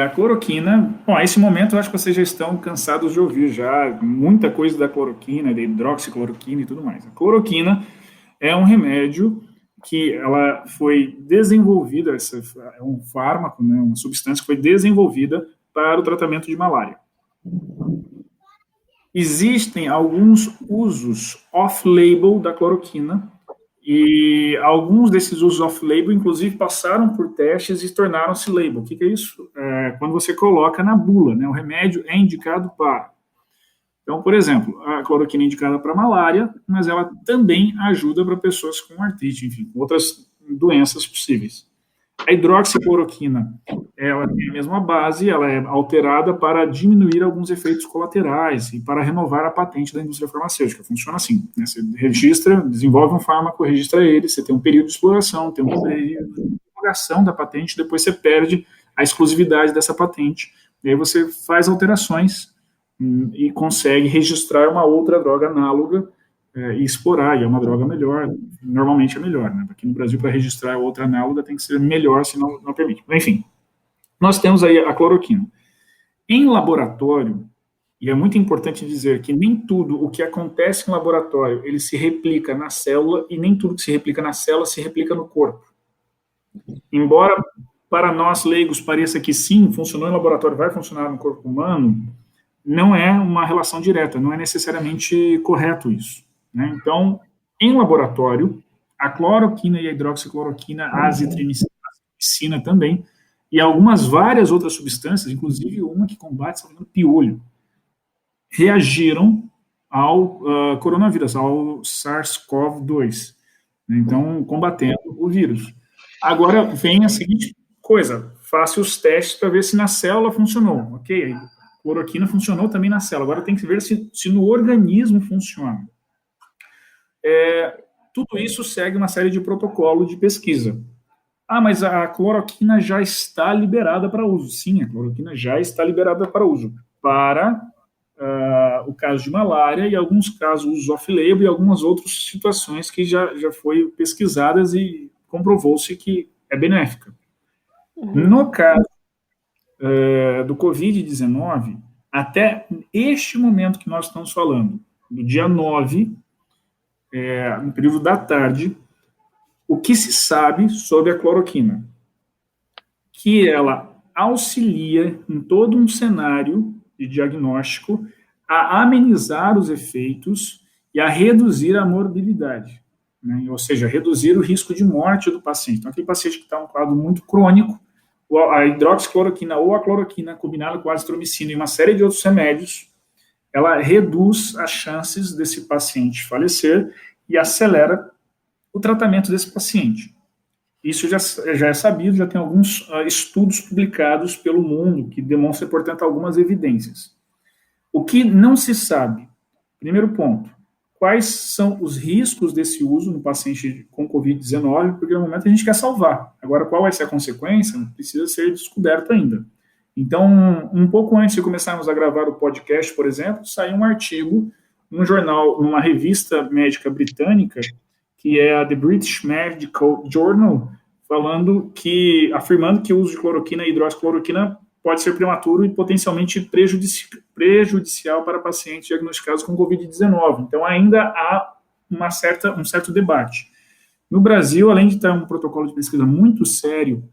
A cloroquina, a esse momento eu acho que vocês já estão cansados de ouvir já muita coisa da cloroquina, da hidroxicloroquina e tudo mais. A cloroquina é um remédio que ela foi desenvolvida, é um fármaco, né, uma substância que foi desenvolvida para o tratamento de malária. Existem alguns usos off-label da cloroquina e alguns desses usos off-label, inclusive, passaram por testes e tornaram-se label. O que é isso? Quando você coloca na bula, né, o remédio é indicado para. Então, por exemplo, a cloroquina é indicada para malária, mas ela também ajuda para pessoas com artrite, enfim, com outras doenças possíveis. A hidroxicloroquina, ela tem a mesma base, ela é alterada para diminuir alguns efeitos colaterais e para renovar a patente da indústria farmacêutica. Funciona assim, né? Você desenvolve um fármaco, registra ele, você tem um período de exploração, tem um período de divulgação da patente, depois você perde a exclusividade dessa patente, e aí você faz alterações e consegue registrar uma outra droga análoga e explorar, e é uma droga melhor, normalmente é melhor, né? Aqui no Brasil, para registrar outra análoga, tem que ser melhor, senão não permite. Enfim, nós temos aí a cloroquina. Em laboratório, e é muito importante dizer que nem tudo o que acontece em laboratório, ele se replica na célula, e nem tudo que se replica na célula se replica no corpo. Embora, para nós leigos, pareça que sim, funcionou em laboratório, vai funcionar no corpo humano, não é uma relação direta, não é necessariamente correto isso. Né? Então, em laboratório, a cloroquina e a hidroxicloroquina, a azitromicina também, e algumas várias outras substâncias, inclusive uma que combate o piolho, reagiram ao coronavírus, ao SARS-CoV-2. Então, combatendo o vírus. Agora vem a seguinte coisa, faça os testes para ver se na célula funcionou. Ok, a cloroquina funcionou também na célula, agora tem que ver se no organismo funciona. Tudo isso segue uma série de protocolo de pesquisa. Mas a cloroquina já está liberada para uso. Sim, a cloroquina já está liberada para uso. Para o caso de malária e alguns casos uso off-label e algumas outras situações que já foi pesquisadas e comprovou-se que é benéfica. No caso do Covid-19, até este momento que nós estamos falando, do dia 9, no período da tarde, o que se sabe sobre a cloroquina? Que ela auxilia em todo um cenário de diagnóstico a amenizar os efeitos e a reduzir a morbilidade, né? Ou seja, reduzir o risco de morte do paciente. Então, aquele paciente que está em um quadro muito crônico, a hidroxicloroquina ou a cloroquina combinada com a azitromicina e uma série de outros remédios, ela reduz as chances desse paciente falecer e acelera o tratamento desse paciente. Isso já é sabido, já tem alguns estudos publicados pelo mundo que demonstram, portanto, algumas evidências. O que não se sabe, primeiro ponto, quais são os riscos desse uso no paciente com Covid-19, porque no momento a gente quer salvar. Agora, qual vai ser a consequência? Precisa ser descoberto ainda. Então, um pouco antes de começarmos a gravar o podcast, por exemplo, saiu um artigo num jornal, numa revista médica britânica, que é a The British Medical Journal, afirmando que o uso de cloroquina e hidroxicloroquina pode ser prematuro e potencialmente prejudicial para pacientes diagnosticados com Covid-19. Então, ainda há um certo debate. No Brasil, além de estar um protocolo de pesquisa muito sério,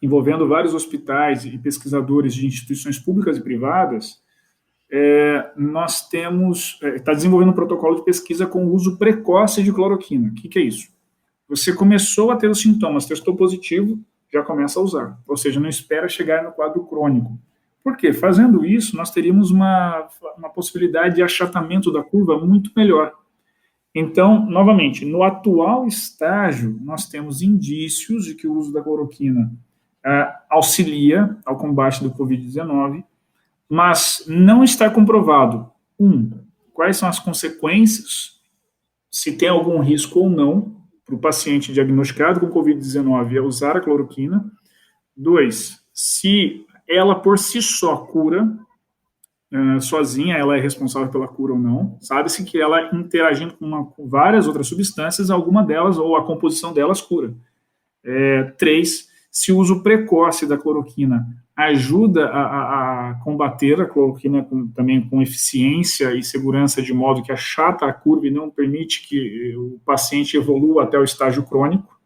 envolvendo vários hospitais e pesquisadores de instituições públicas e privadas, nós está desenvolvendo um protocolo de pesquisa com o uso precoce de cloroquina. O que é isso? Você começou a ter os sintomas, testou positivo, já começa a usar. Ou seja, não espera chegar no quadro crônico. Por quê? Fazendo isso, nós teríamos uma possibilidade de achatamento da curva muito melhor. Então, novamente, no atual estágio, nós temos indícios de que o uso da cloroquina auxilia ao combate do Covid-19, mas não está comprovado, quais são as consequências, se tem algum risco ou não, para o paciente diagnosticado com Covid-19 a usar a cloroquina. 2, se ela por si só cura, sozinha, ela é responsável pela cura ou não. Sabe-se que ela interagindo com várias outras substâncias, alguma delas, ou a composição delas, cura. 3, se o uso precoce da cloroquina ajuda a combater a cloroquina também com eficiência e segurança, de modo que achata a curva e não permite que o paciente evolua até o estágio crônico.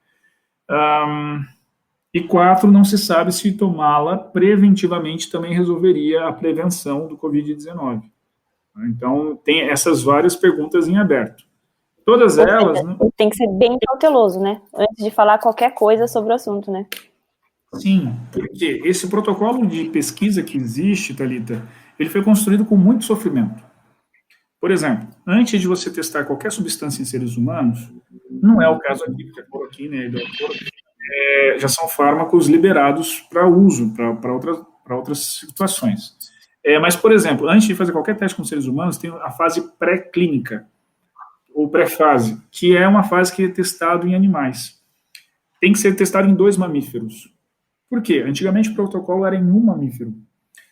E 4, não se sabe se tomá-la preventivamente também resolveria a prevenção do Covid-19. Então, tem essas várias perguntas em aberto. Todas elas... Tem que ser bem cauteloso, né? Antes de falar qualquer coisa sobre o assunto, né? Sim, porque esse protocolo de pesquisa que existe, Thalita, ele foi construído com muito sofrimento. Por exemplo, antes de você testar qualquer substância em seres humanos, não é o caso aqui, porque a cloroquina e a hidroxicloroquina já são fármacos liberados para uso, para outras situações. Mas, por exemplo, antes de fazer qualquer teste com seres humanos, tem a fase pré-clínica, ou pré-fase, que é uma fase que é testado em animais. Tem que ser testado em 2 mamíferos. Por quê? Antigamente o protocolo era em 1 mamífero.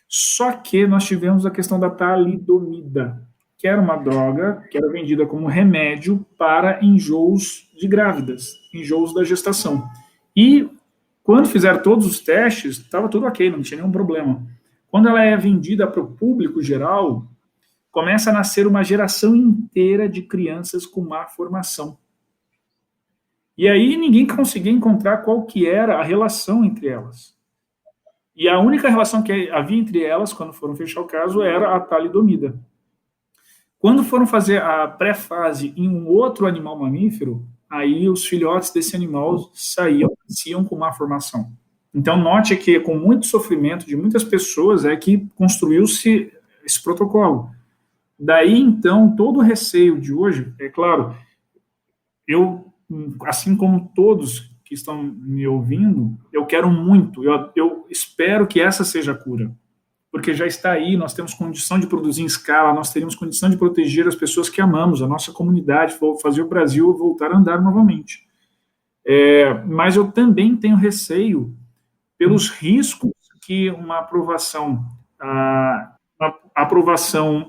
Só que nós tivemos a questão da talidomida, que era uma droga que era vendida como remédio para enjoos de grávidas, enjoos da gestação. E quando fizeram todos os testes, estava tudo ok, não tinha nenhum problema. Quando ela é vendida para o público geral, começa a nascer uma geração inteira de crianças com má formação. E aí ninguém conseguia encontrar qual que era a relação entre elas. E a única relação que havia entre elas, quando foram fechar o caso, era a talidomida. Quando foram fazer a pré-fase em um outro animal mamífero, aí os filhotes desse animal nasciam com má formação. Então, note que com muito sofrimento de muitas pessoas é que construiu-se esse protocolo. Daí, então, todo o receio de hoje, é claro, assim como todos que estão me ouvindo, eu quero muito, eu espero que essa seja a cura, porque já está aí, nós temos condição de produzir em escala, nós teríamos condição de proteger as pessoas que amamos, a nossa comunidade, fazer o Brasil voltar a andar novamente. Mas eu também tenho receio pelos riscos que uma aprovação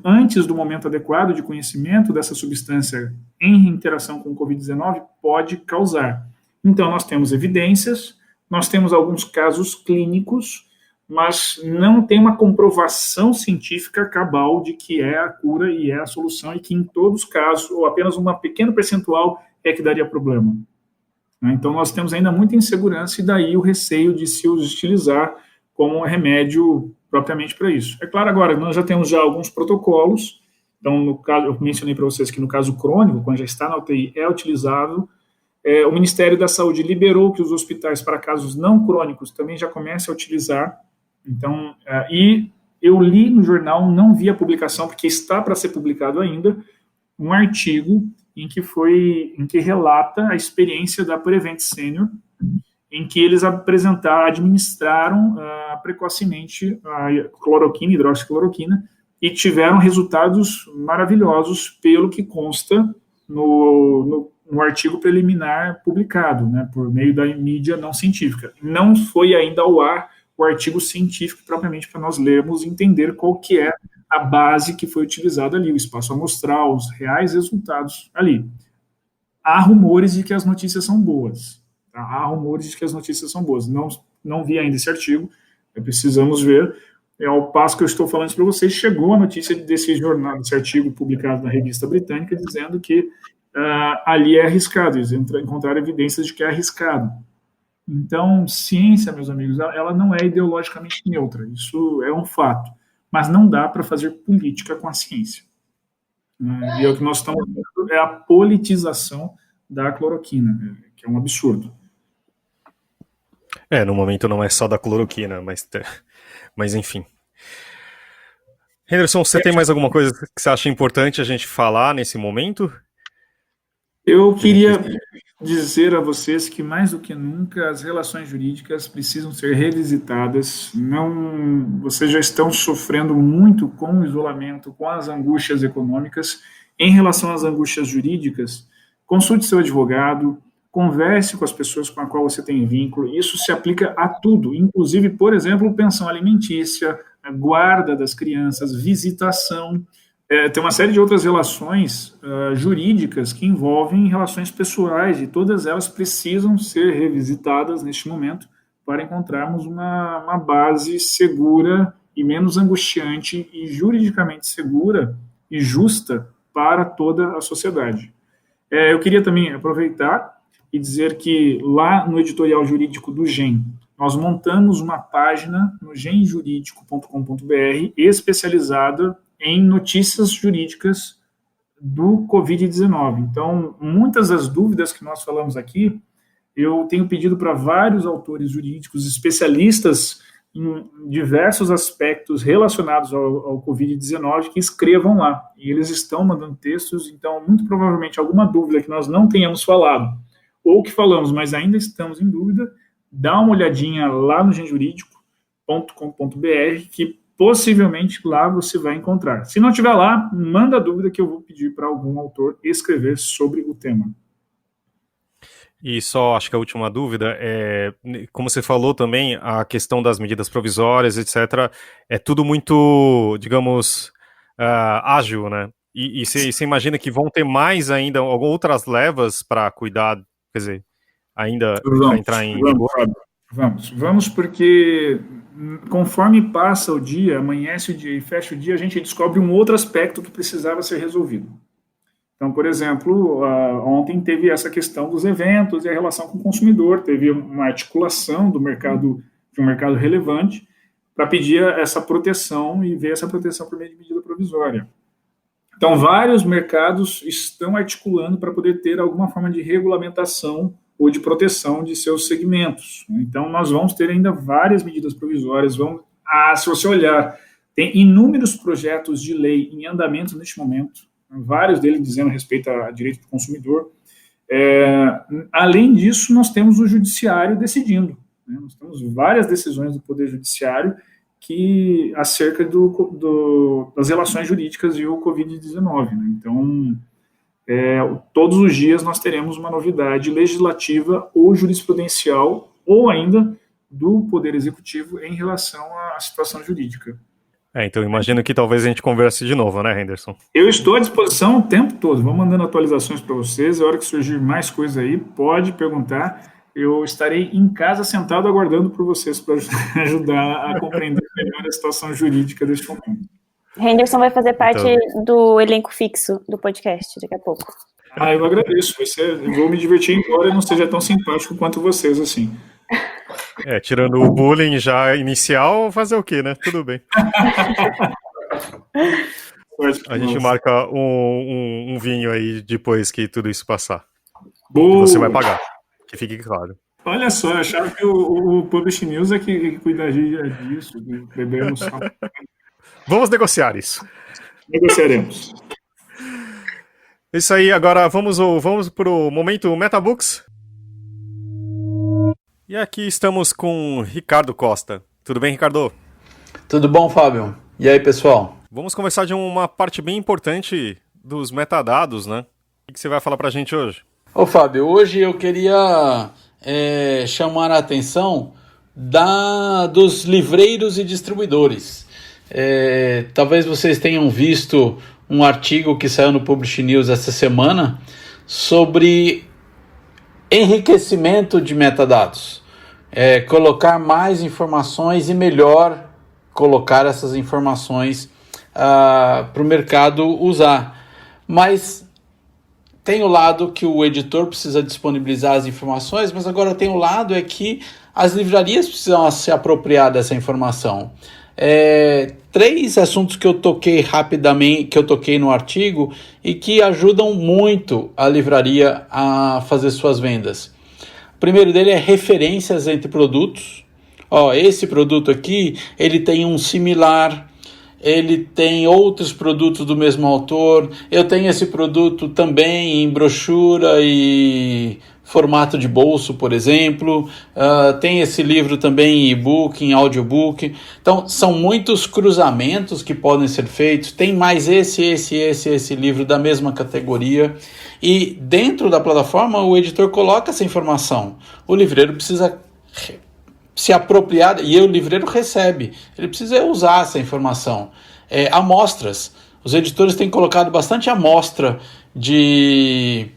antes do momento adequado de conhecimento dessa substância em interação com o Covid-19 pode causar. Então, nós temos evidências, nós temos alguns casos clínicos, mas não tem uma comprovação científica cabal de que é a cura e é a solução, e que em todos os casos, ou apenas uma pequena percentual, é que daria problema. Então, nós temos ainda muita insegurança, e daí o receio de se utilizar como um remédio propriamente para isso. É claro, agora, nós já temos alguns protocolos. Então, no caso, eu mencionei para vocês que no caso crônico, quando já está na UTI, é utilizável. O Ministério da Saúde liberou que os hospitais para casos não crônicos também já comecem a utilizar. Então, e eu li no jornal, não vi a publicação, porque está para ser publicado ainda, um artigo em que relata a experiência da Prevent Senior, em que eles administraram precocemente a cloroquina, hidroxicloroquina, e tiveram resultados maravilhosos, pelo que consta no artigo preliminar publicado, né, por meio da mídia não científica. Não foi ainda ao ar o artigo científico propriamente para nós lermos e entender qual que é a base que foi utilizada ali, o espaço amostral, os reais resultados ali. Há rumores de que as notícias são boas. Tá? Há rumores de que as notícias são boas. Não vi ainda esse artigo, precisamos ver. Ao passo que eu estou falando isso para vocês, chegou a notícia desse jornal, desse artigo publicado na revista britânica, dizendo que ali é arriscado, eles encontraram evidências de que é arriscado. Então, ciência, meus amigos, ela não é ideologicamente neutra, isso é um fato, mas não dá para fazer política com a ciência. E o que nós estamos vendo é a politização da cloroquina, que é um absurdo. No momento não é só da cloroquina, mas enfim. Henderson, você tem mais alguma coisa que você acha importante a gente falar nesse momento? Eu queria dizer a vocês que, mais do que nunca, as relações jurídicas precisam ser revisitadas. Vocês já estão sofrendo muito com o isolamento, com as angústias econômicas. Em relação às angústias jurídicas, consulte seu advogado, converse com as pessoas com as quais você tem vínculo. Isso se aplica a tudo, inclusive, por exemplo, pensão alimentícia, guarda das crianças, visitação. Tem uma série de outras relações jurídicas que envolvem relações pessoais, e todas elas precisam ser revisitadas neste momento para encontrarmos uma base segura e menos angustiante e juridicamente segura e justa para toda a sociedade. Eu queria também aproveitar e dizer que lá no editorial jurídico do GEM, nós montamos uma página no gemjuridico.com.br especializada em notícias jurídicas do Covid-19. Então, muitas das dúvidas que nós falamos aqui, eu tenho pedido para vários autores jurídicos, especialistas em diversos aspectos relacionados ao Covid-19, que escrevam lá. E eles estão mandando textos, então, muito provavelmente, alguma dúvida que nós não tenhamos falado, ou que falamos, mas ainda estamos em dúvida, dá uma olhadinha lá no gemjuridico.com.br, que possivelmente lá você vai encontrar. Se não tiver lá, manda a dúvida que eu vou pedir para algum autor escrever sobre o tema. E só acho que a última dúvida é, como você falou também, a questão das medidas provisórias, etc., é tudo muito, digamos, ágil, né? E você imagina que vão ter mais ainda, outras levas para cuidar, quer dizer, ainda para entrar em vigor? Vamos, porque conforme passa o dia, amanhece o dia e fecha o dia, a gente descobre um outro aspecto que precisava ser resolvido. Então, por exemplo, ontem teve essa questão dos eventos e a relação com o consumidor, teve uma articulação de um mercado relevante para pedir essa proteção e ver essa proteção por meio de medida provisória. Então, vários mercados estão articulando para poder ter alguma forma de regulamentação ou de proteção de seus segmentos. Então, nós vamos ter ainda várias medidas provisórias. Se você olhar, tem inúmeros projetos de lei em andamento neste momento, vários deles dizendo respeito a direito do consumidor. Além disso, nós temos o judiciário decidindo. Nós temos várias decisões do Poder Judiciário acerca das relações jurídicas e o Covid-19. Então, todos os dias nós teremos uma novidade legislativa ou jurisprudencial, ou ainda do Poder Executivo em relação à situação jurídica. Então imagino que talvez a gente converse de novo, né, Henderson? Eu estou à disposição o tempo todo, vou mandando atualizações para vocês, a hora que surgir mais coisa aí, pode perguntar, eu estarei em casa sentado aguardando por vocês para ajudar a compreender melhor a situação jurídica deste momento. Henderson vai fazer parte do elenco fixo do podcast daqui a pouco. Eu agradeço, eu vou me divertir embora e não seja tão simpático quanto vocês, assim. Tirando o bullying já inicial, fazer o quê, né? Tudo bem. A gente marca um vinho aí depois que tudo isso passar. Boa. Você vai pagar, que fique claro. Olha só, eu achava que o Publish News é que cuidaria disso, bebemos só. Vamos negociar isso. Negociaremos. Isso aí, agora vamos para o momento Metabooks. E aqui estamos com Ricardo Costa. Tudo bem, Ricardo? Tudo bom, Fábio? E aí, pessoal? Vamos conversar de uma parte bem importante dos metadados, né? O que você vai falar pra gente hoje? Ô Fábio, hoje eu queria chamar a atenção dos livreiros e distribuidores. Talvez vocês tenham visto um artigo que saiu no Publish News essa semana sobre enriquecimento de metadados. Colocar mais informações e melhor colocar essas informações para o mercado usar. Mas tem o lado que o editor precisa disponibilizar as informações, mas agora tem o lado que as livrarias precisam se apropriar dessa informação. 3 assuntos que eu toquei rapidamente, que eu toquei no artigo e que ajudam muito a livraria a fazer suas vendas. O primeiro dele é referências entre produtos. Esse produto aqui, ele tem um similar, ele tem outros produtos do mesmo autor, eu tenho esse produto também em brochura e formato de bolso, por exemplo, tem esse livro também em e-book, em audiobook. Então, são muitos cruzamentos que podem ser feitos, tem mais esse livro da mesma categoria, e dentro da plataforma o editor coloca essa informação. O livreiro precisa se apropriar, e o livreiro recebe, ele precisa usar essa informação. Amostras, os editores têm colocado bastante amostra de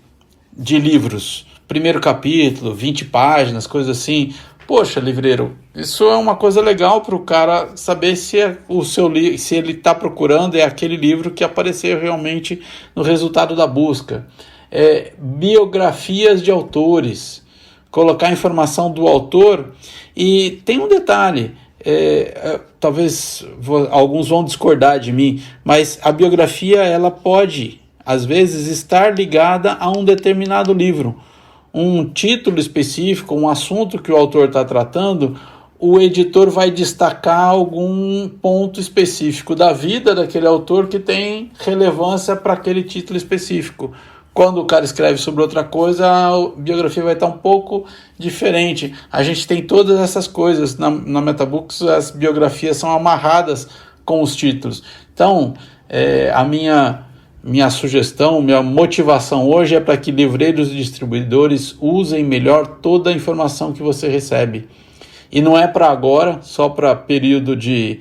livros, primeiro capítulo, 20 páginas, coisas assim. Poxa, livreiro, isso é uma coisa legal para o cara saber se se ele está procurando aquele livro que apareceu realmente no resultado da busca. Biografias de autores, colocar a informação do autor. E tem um detalhe, talvez alguns vão discordar de mim, mas a biografia ela pode, às vezes, estar ligada a um determinado livro. Um título específico, um assunto que o autor está tratando, o editor vai destacar algum ponto específico da vida daquele autor que tem relevância para aquele título específico. Quando o cara escreve sobre outra coisa, a biografia vai estar um pouco diferente. A gente tem todas essas coisas. Na Metabooks, as biografias são amarradas com os títulos. Então, a minha sugestão, minha motivação hoje é para que livreiros e distribuidores usem melhor toda a informação que você recebe. E não é para agora, só para período de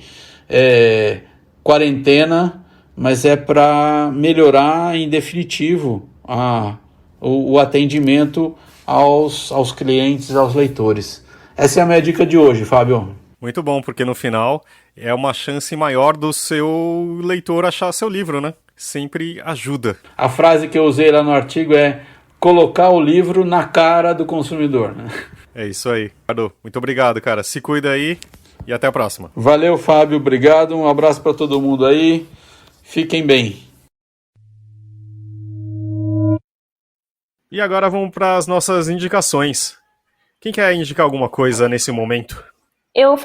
quarentena, mas é para melhorar em definitivo o atendimento aos clientes, aos leitores. Essa é a minha dica de hoje, Fábio. Muito bom, porque no final é uma chance maior do seu leitor achar seu livro, né? Sempre ajuda. A frase que eu usei lá no artigo é colocar o livro na cara do consumidor. É isso aí. Ricardo, muito obrigado, cara. Se cuida aí e até a próxima. Valeu, Fábio. Obrigado. Um abraço para todo mundo aí. Fiquem bem. E agora vamos para as nossas indicações. Quem quer indicar alguma coisa nesse momento? Eu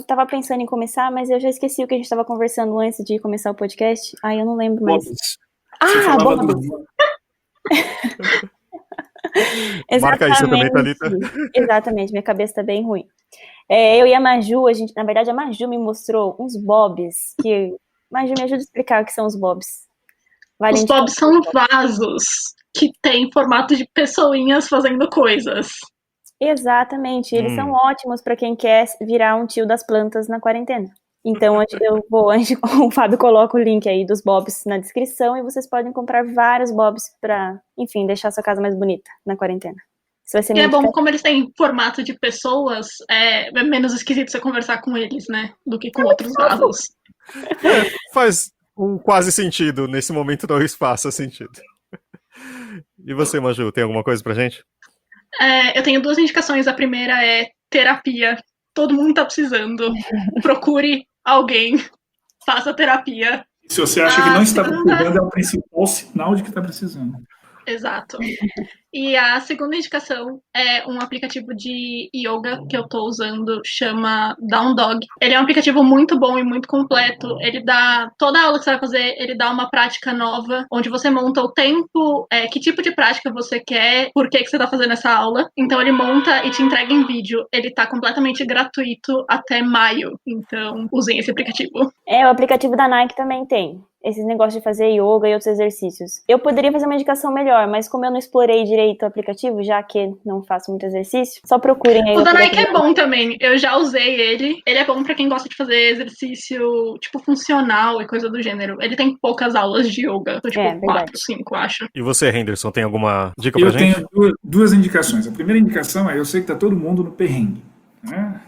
tava pensando em começar, mas eu já esqueci o que a gente tava conversando antes de começar o podcast. Eu não lembro mais. Bobs. Marca isso também, Thalita. Exatamente, minha cabeça tá bem ruim. Eu e a Maju, na verdade a Maju me mostrou uns bobs que... Maju, me ajuda a explicar o que são os bobs. Os bobs são vasos que tem formato de pessoinhas fazendo coisas. Exatamente, eles são ótimos para quem quer virar um tio das plantas na quarentena. Então, o Fábio coloca o link aí dos bobs na descrição e vocês podem comprar vários bobs para, enfim, deixar a sua casa mais bonita na quarentena. Isso vai ser e é bom, como eles têm formato de pessoas, é menos esquisito você conversar com eles, né, do que com outros vasos. Faz um quase sentido, nesse momento talvez faça sentido. E você, Maju, tem alguma coisa pra gente? Eu tenho 2 indicações. A primeira é terapia. Todo mundo tá precisando. Procure alguém, faça terapia. Se você acha que não está precisando, é o principal sinal de que está precisando. Exato. E a segunda indicação é um aplicativo de yoga que eu tô usando, chama Down Dog. Ele é um aplicativo muito bom e muito completo. Ele dá, toda aula que você vai fazer, ele dá uma prática nova, onde você monta o tempo, que tipo de prática você quer, por que você tá fazendo essa aula. Então ele monta e te entrega em vídeo. Ele tá completamente gratuito até maio. Então usem esse aplicativo. O aplicativo da Nike também tem esse negócio de fazer yoga e outros exercícios. Eu poderia fazer uma indicação melhor, mas como eu não explorei direito o aplicativo, já que não faço muito exercício, só procurem aí. O da Nike é bom também. Eu já usei ele. Ele é bom pra quem gosta de fazer exercício, tipo, funcional e coisa do gênero. Ele tem poucas aulas de yoga. Tipo, 4, 5, acho. E você, Henderson, tem alguma dica pra gente? Eu tenho duas indicações. A primeira indicação eu sei que tá todo mundo no perrengue, né?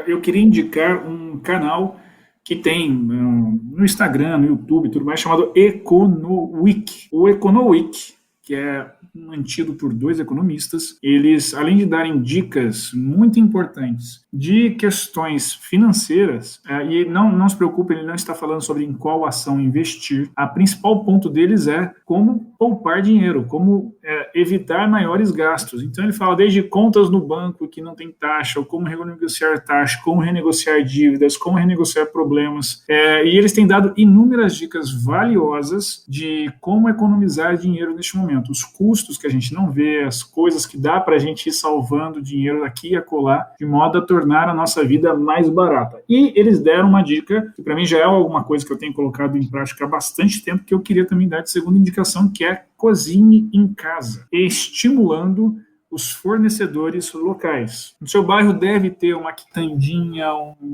Eu queria indicar um canal que tem no Instagram, no YouTube, tudo mais, chamado EconoWeek. O EconoWeek, que é mantido por 2 economistas, eles, além de darem dicas muito importantes de questões financeiras, e não se preocupe, ele não está falando sobre em qual ação investir, a principal ponto deles é como poupar dinheiro, como evitar maiores gastos. Então ele fala desde contas no banco que não tem taxa, ou como renegociar taxa, como renegociar dívidas, como renegociar problemas, e eles têm dado inúmeras dicas valiosas de como economizar dinheiro neste momento, os custos que a gente não vê, as coisas que dá para a gente ir salvando dinheiro aqui e acolá, de modo a tornar a nossa vida mais barata. E eles deram uma dica, que para mim já é alguma coisa que eu tenho colocado em prática há bastante tempo, que eu queria também dar de segunda indicação, que é cozinhe em casa, estimulando os fornecedores locais. No seu bairro deve ter uma quitandinha,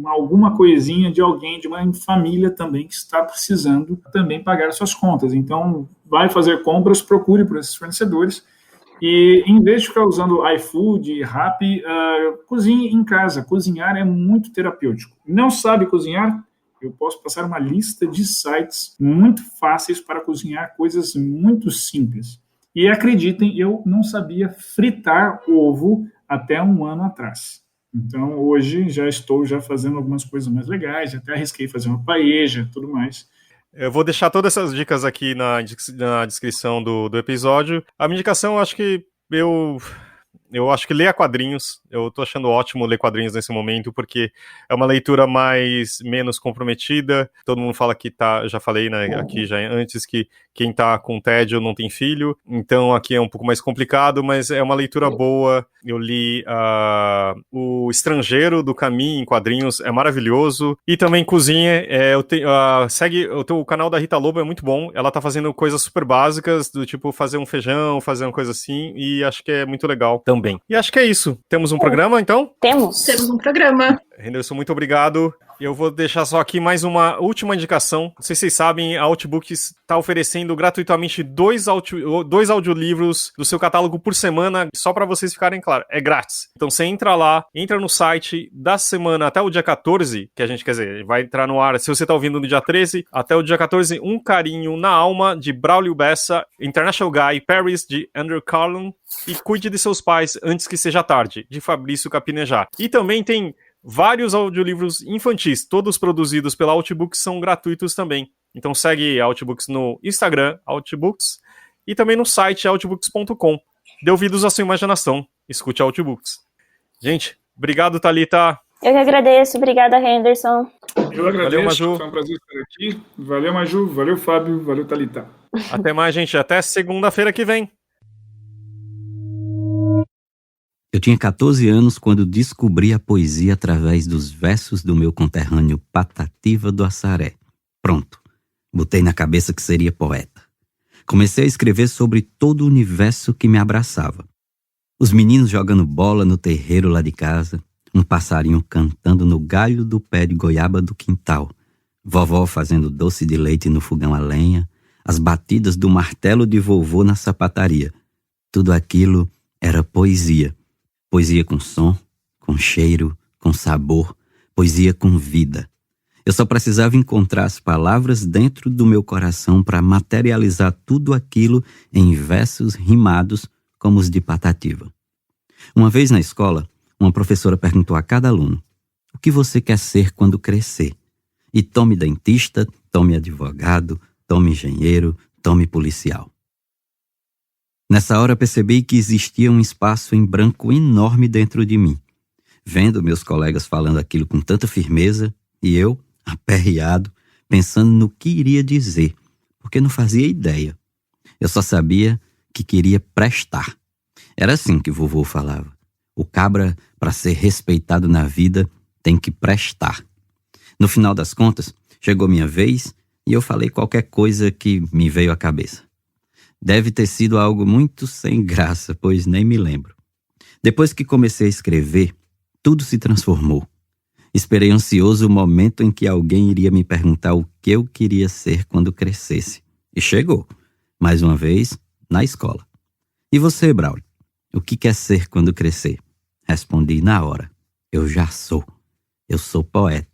alguma coisinha de alguém, de uma família também que está precisando também pagar suas contas. Então, vai fazer compras, procure por esses fornecedores e, em vez de ficar usando iFood, Rappi, cozinhe em casa. Cozinhar é muito terapêutico. Não sabe cozinhar? Eu posso passar uma lista de sites muito fáceis para cozinhar coisas muito simples. E acreditem, eu não sabia fritar ovo até um ano atrás. Então, hoje, já estou fazendo algumas coisas mais legais, até arrisquei fazer uma paella e tudo mais. Eu vou deixar todas essas dicas aqui na descrição do episódio. A minha indicação, acho que eu acho que leia quadrinhos. Eu tô achando ótimo ler quadrinhos nesse momento, porque é uma leitura menos comprometida. Todo mundo fala que já falei, né, aqui já antes, que quem tá com tédio não tem filho. Então aqui é um pouco mais complicado, mas é uma leitura boa. Eu li O Estrangeiro, do Camus, em quadrinhos, é maravilhoso. E também cozinha. Segue o canal da Rita Lobo, é muito bom. Ela tá fazendo coisas super básicas, do tipo fazer um feijão, fazer uma coisa assim, e acho que é muito legal também. E acho que é isso. Temos um programa, então? Temos um programa. Henderson, muito obrigado. Eu vou deixar só aqui mais uma última indicação. Não sei se vocês sabem, a Outbooks está oferecendo gratuitamente 2 audiolivros do seu catálogo por semana, só para vocês ficarem claros. É grátis. Então você entra no site da semana até o dia 14, que a gente, quer dizer, vai entrar no ar, se você está ouvindo no dia 13, até o dia 14, Um Carinho na Alma, de Braulio Bessa, International Guy, Paris, de Andrew Carlin, e Cuide de Seus Pais Antes que Seja Tarde, de Fabrício Capinejá. E também tem vários audiolivros infantis, todos produzidos pela Outbooks, são gratuitos também. Então segue a Outbooks no Instagram, Outbooks, e também no site outbooks.com. Dê ouvidos à sua imaginação. Escute a Outbooks. Gente, obrigado, Thalita. Eu que agradeço. Obrigada, Henderson. Eu agradeço. Valeu, Maju. Foi um prazer estar aqui. Valeu, Maju. Valeu, Fábio. Valeu, Thalita. Até mais, gente. Até segunda-feira que vem. Eu tinha 14 anos quando descobri a poesia através dos versos do meu conterrâneo Patativa do Assaré. Pronto, botei na cabeça que seria poeta. Comecei a escrever sobre todo o universo que me abraçava. Os meninos jogando bola no terreiro lá de casa, um passarinho cantando no galho do pé de goiaba do quintal, vovó fazendo doce de leite no fogão a lenha, as batidas do martelo de vovô na sapataria. Tudo aquilo era poesia. Poesia com som, com cheiro, com sabor, poesia com vida. Eu só precisava encontrar as palavras dentro do meu coração para materializar tudo aquilo em versos rimados como os de Patativa. Uma vez na escola, uma professora perguntou a cada aluno: o que você quer ser quando crescer? E tome dentista, tome advogado, tome engenheiro, tome policial. Nessa hora percebi que existia um espaço em branco enorme dentro de mim. Vendo meus colegas falando aquilo com tanta firmeza e eu, aperreado, pensando no que iria dizer, porque não fazia ideia. Eu só sabia que queria prestar. Era assim que vovô falava. O cabra, para ser respeitado na vida, tem que prestar. No final das contas, chegou minha vez e eu falei qualquer coisa que me veio à cabeça. Deve ter sido algo muito sem graça, pois nem me lembro. Depois que comecei a escrever, tudo se transformou. Esperei ansioso o momento em que alguém iria me perguntar o que eu queria ser quando crescesse. E chegou, mais uma vez, na escola. E você, Braulio? O que quer ser quando crescer? Respondi na hora. Eu já sou. Eu sou poeta.